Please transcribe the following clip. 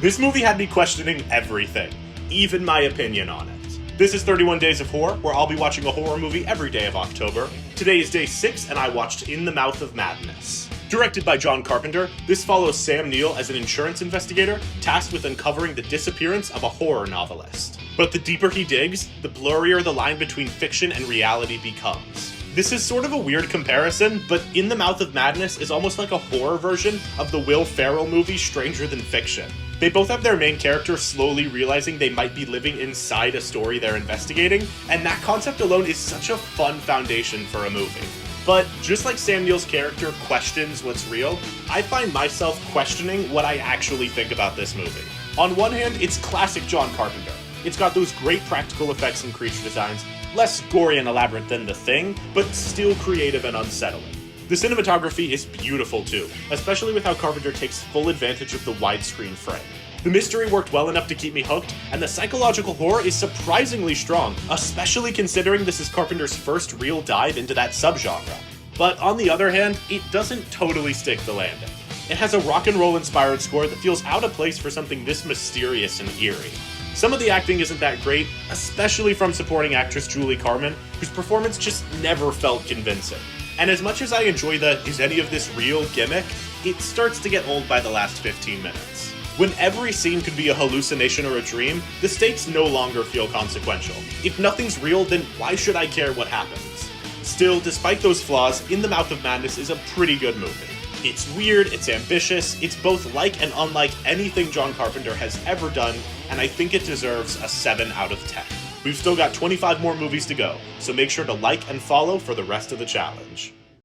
This movie had me questioning everything, even my opinion on it. This is 31 Days of Horror, where I'll be watching a horror movie every day of October. Today is day 6, and I watched In the Mouth of Madness. Directed by John Carpenter, this follows Sam Neill as an insurance investigator tasked with uncovering the disappearance of a horror novelist. But the deeper he digs, the blurrier the line between fiction and reality becomes. This is sort of a weird comparison, but In the Mouth of Madness is almost like a horror version of the Will Ferrell movie Stranger Than Fiction. They both have their main character slowly realizing they might be living inside a story they're investigating, and that concept alone is such a fun foundation for a movie. But just like Sam Neill's character questions what's real, I find myself questioning what I actually think about this movie. On one hand, it's classic John Carpenter. It's got those great practical effects and creature designs, less gory and elaborate than The Thing, but still creative and unsettling. The cinematography is beautiful too, especially with how Carpenter takes full advantage of the widescreen frame. The mystery worked well enough to keep me hooked, and the psychological horror is surprisingly strong, especially considering this is Carpenter's first real dive into that subgenre. But on the other hand, it doesn't totally stick the landing. It has a rock and roll inspired score that feels out of place for something this mysterious and eerie. Some of the acting isn't that great, especially from supporting actress Julie Carmen, whose performance just never felt convincing. And as much as I enjoy the "is any of this real" gimmick, it starts to get old by the last 15 minutes. When every scene could be a hallucination or a dream, the stakes no longer feel consequential. If nothing's real, then why should I care what happens? Still, despite those flaws, In the Mouth of Madness is a pretty good movie. It's weird, it's ambitious, it's both like and unlike anything John Carpenter has ever done, and I think it deserves a 7 out of 10. We've still got 25 more movies to go, so make sure to like and follow for the rest of the challenge.